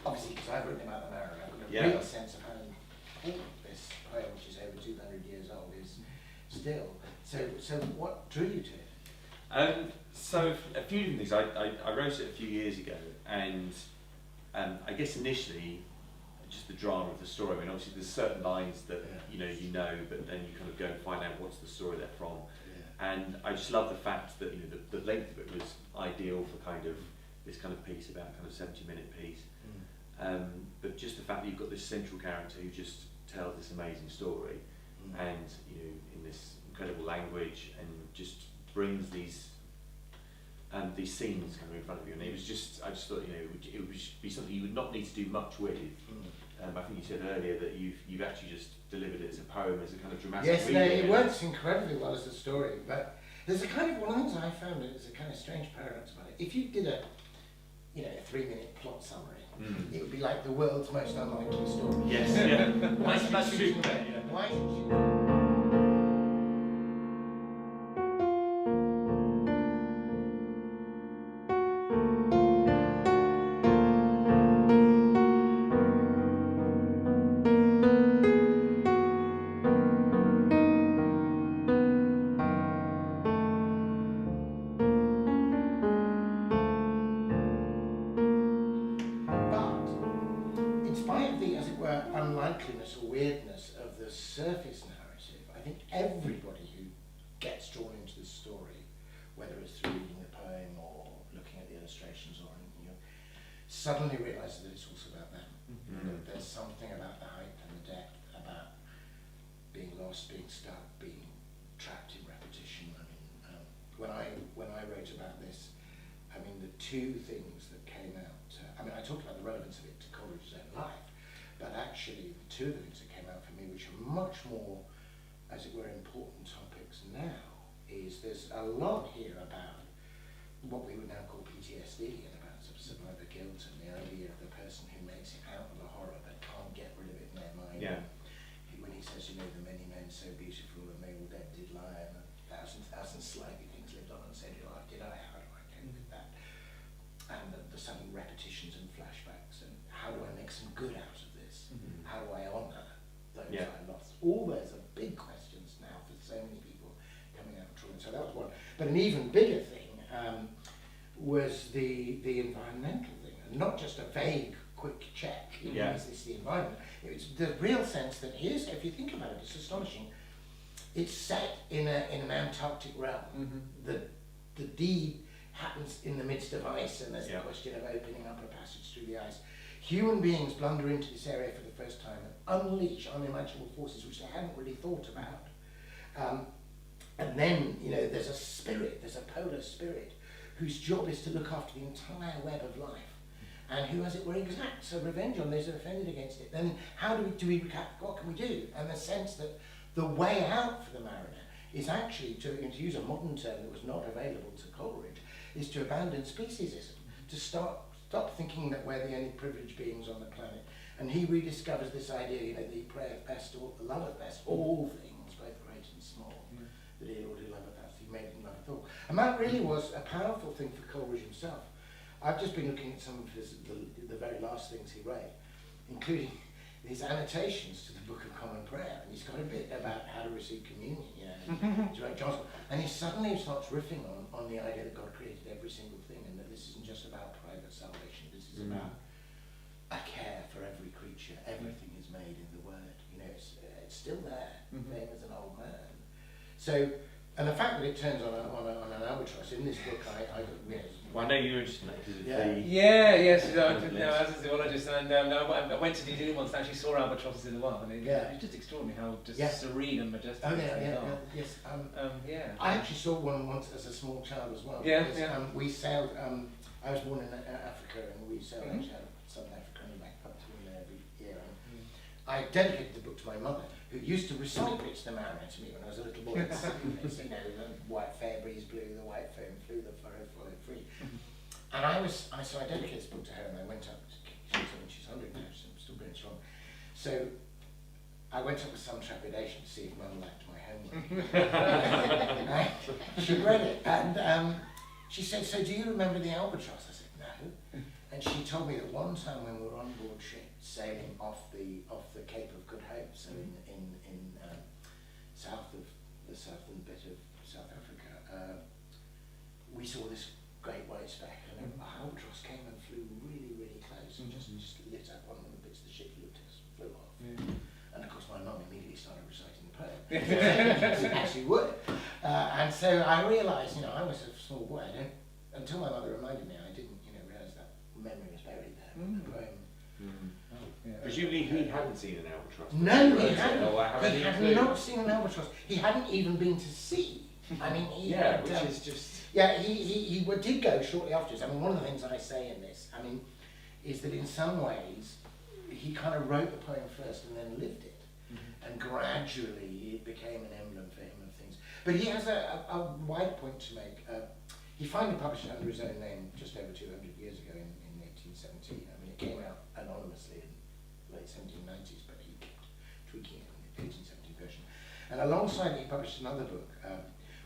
obviously because I've written about the Mariner, I've got a real sense of how important this poem, which is over 200 years old, is still. So what drew you to it? So a few different things. I wrote it a few years ago, and I guess initially, just the drama of the story. I mean, obviously there's certain lines that you know, but then you kind of go and find out what's the story they're from. And I just love the fact that the length of it was ideal for kind of this kind of piece, about kind of 70-minute piece. But just the fact that you've got this central character who just tells this amazing story, and in this incredible language, and just brings these scenes kind of in front of you. And I just thought it would be something you would not need to do much with. I think you said earlier that you've actually just delivered it as a poem, as a kind of dramatic reading. Yes, it works incredibly well as a story, but there's a kind of, one of the things I found is a kind of strange paradox about it. If you did a 3-minute plot summary, it would be like the world's most unlikely story. Yes, yeah. Why should you? Why should you? Unlikeliness or weirdness of the surface narrative, I think everybody who gets drawn into the story, whether it's through reading the poem or looking at the illustrations or anything, suddenly realises that it's also about them. That there's something about the height and the depth, about being lost, being stuck, being trapped in repetition. I mean, when I wrote about this, I mean, the two things that came out, I talked about the relevance of it to Coleridge's own life, but actually, the two of the things that came out for me, which are much more, as it were, important topics now, is there's a lot here about what we would now call PTSD, and about sort of survivor guilt, and the idea of the person who makes it out of the horror but can't get rid of it in their mind. Yeah. When he says, the many men so beautiful, and they all dead did lie, and 1,000 slightly things lived on and said, did I? How do I cope with that? And the sudden repetitions and flashbacks, and how do I make some good out of this? How do I honour those I lost? All those are big questions now for so many people coming out of trauma. So that was one. But an even bigger thing was the environmental thing, and not just a vague, quick check. Is this the environment? It's the real sense that if you think about it, it's astonishing. It's set in an Antarctic realm. The deed happens in the midst of ice, and there's the question of opening up a passage through the ice. Human beings blunder into this area for the first time and unleash unimaginable forces which they hadn't really thought about. And then, there's a spirit, there's a polar spirit, whose job is to look after the entire web of life, and who, as it were, exacts a revenge on those who offended against it. Then how do we what can we do? And the sense that the way out for the Mariner is actually, to use a modern term that was not available to Coleridge, is to abandon speciesism, to stop thinking that we're the only privileged beings on the planet. And he rediscovers this idea, the prayer of best, or the love of best, all things, both great and small, that he already loveth us, he made them love it all. And that really was a powerful thing for Coleridge himself. I've just been looking at some of the very last things he wrote, including his annotations to the Book of Common Prayer, and he's got a bit about how to receive communion, Johnson, and he suddenly starts riffing on the idea that God created every single thing, and that this isn't just about private salvation, this is about a care for every creature. Everything is made in the Word. It's still there, same as an old man. So, and the fact that it turns on an albatross in this book, Well, I know you're interested in that because of the... Yes. As a zoologist, and I went to New Zealand once and actually saw albatrosses in the wild, and it's just extraordinary how serene and majestic they are. Yes. I actually saw one once as a small child as well. We sailed, I was born in Africa, and we sailed out of Southern Africa and back up to England every year. And I dedicated the book to my mother, who used to recite bits of the Mariner to me when I was a little boy. The white fair breeze blew, the white foam flew, the furrow followed free. And so I dedicated this book to her, and I went up, she's 100 now, she's still going strong. So I went up with some trepidation to see if Mum liked my homework. She read it, and she said, "So do you remember the albatross?" I said, "No." And she told me that one time when we were on board ship sailing off the Cape of Good Hope, so in the southern bit of South Africa, we saw this great white speck, and an albatross came and flew really, really close and just lit up one of the bits of the ship looked at us, flew off. And of course my mum immediately started reciting the poem. As she would. And so I realised, I was a small boy, until my mother reminded me, I didn't realise that memory was buried there. The poem. Presumably he hadn't seen an albatross. No, he hadn't. He had clue? not seen an albatross. He hadn't even been to sea. I mean, he had, which is just... Yeah, he did go shortly afterwards. I mean, one of the things I say in this, is that in some ways, he kind of wrote the poem first and then lived it. And gradually it became an emblem for him of things. But he has a wide point to make. He finally published it under his own name just over 200 years ago in 1817. I mean, it came out anonymously in the late 1790s, but he kept tweaking it in the 1817 version. And alongside it, he published another book,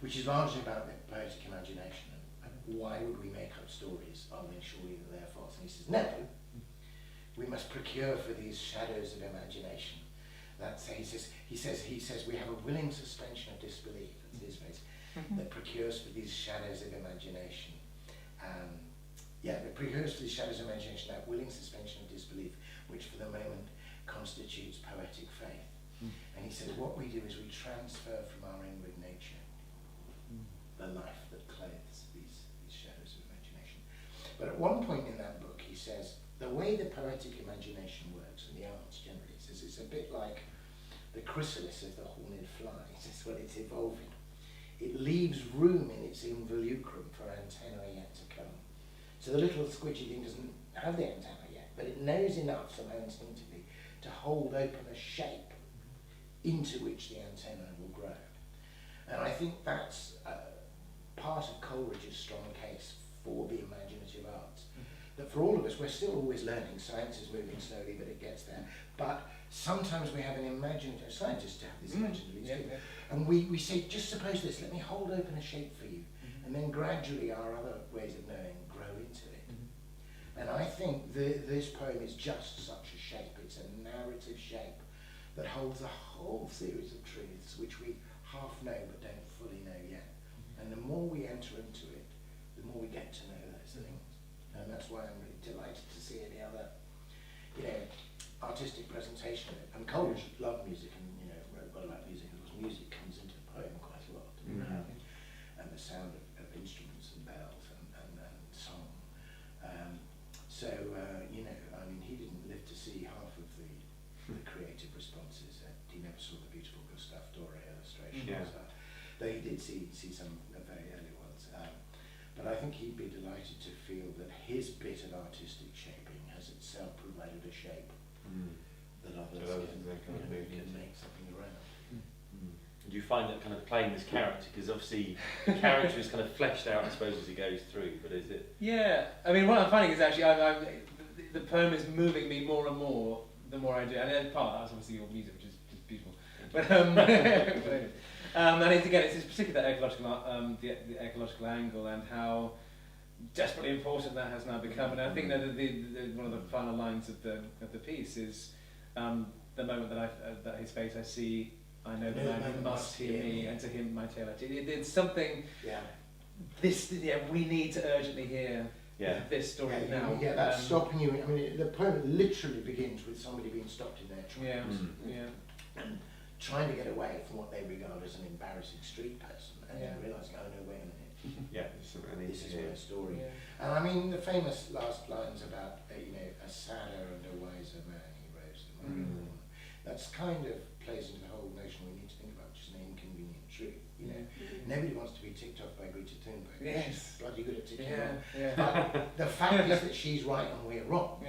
which is largely about the poetic imagination and why would we make up stories? Are they surely that they are false? And he says, no, we must procure for these shadows of imagination. He says we have a willing suspension of disbelief, that's his phrase, that procures for these shadows of imagination. That procures for these shadows of imagination that willing suspension of disbelief, which for the moment constitutes poetic faith. And he says what we do is we transfer from our inward nature the life that clothes these shadows of imagination. But at one point in that book he says the way the poetic imagination works, and the arts generally, he says it's a bit like the chrysalis of the horned fly. It's when it's evolving. It leaves room in its involucrum for antennae yet to come. So the little squidgy thing doesn't have the antenna yet, but it knows enough somehow instinctively to hold open a shape into which the antenna will grow. And I think that's part of Coleridge's strong case for the imaginative arts. That for all of us, we're still always learning. Science is moving slowly, but it gets there. But sometimes we have an imaginative scientist to have this imaginative and we say, just suppose this, let me hold open a shape for you. And then gradually our other ways of knowing grow into it. And I think this poem is just such a shape. It's a narrative shape that holds a whole series of truths which we half know but don't fully know yet. And the more we enter into it, the more we get to know those things. And that's why I'm really delighted to see any other, artistic presentation of it. And Coleridge loved music and, wrote well about music. Of course, music comes into the poem quite a lot. And the sound of instruments and bells and song. He didn't live to see half of the creative responses. He never saw the beautiful Gustave Doré illustrations. Though he did see some very early ones. But I think he'd be delighted to feel that his bit of artistic shaping has itself provided a shape that others can make something around. Do you find that kind of playing this character, because obviously the character is kind of fleshed out, I suppose, as he goes through, but is it? Yeah, I mean, what I'm finding is actually the poem is moving me more and more the more I do, and then part of that's obviously your music, which is beautiful. But and it's again, it's particularly that ecological, the ecological angle, and how desperately important that has now become. And I think that one of the final lines of the piece is the moment that his face I see. I know the man who must hear me, and to him my tale I tell. It's something. We need to urgently hear this story now. That's stopping you. I mean, the poem literally begins with somebody being stopped in their tracks. And trying to get away from what they regard as an embarrassing street person, and then realising, oh no, wait a minute. This is my story. And I mean, the famous last lines about a sadder and a wiser man he rose the morning morn. That's kind of plays into the whole notion we need to think about just an inconvenient truth. Nobody wants to be ticked off by Guite. She's bloody good at ticking off. But the fact is that she's right and we're wrong.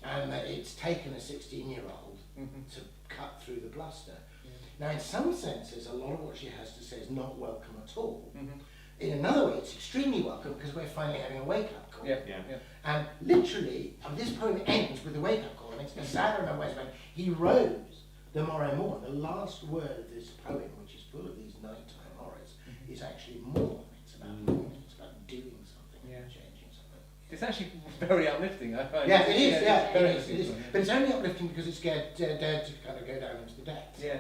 And that it's taken a 16-year-old to cut through the bluster. Now, in some senses, a lot of what she has to say is not welcome at all. In another way, it's extremely welcome because we're finally having a wake-up call. And literally, this poem ends with a wake-up call, and it's a sadder and a wiser man. He rose the morrow morn. The last word of this poem, which is full of these nighttime horrors, is actually morn. It's about morning. It's about doing something, changing something. It's actually very uplifting. I find. Yeah, it is. Yeah, very it is. uplifting. But it's only uplifting because it's scared Dad to kind of go down into the depths. Yeah.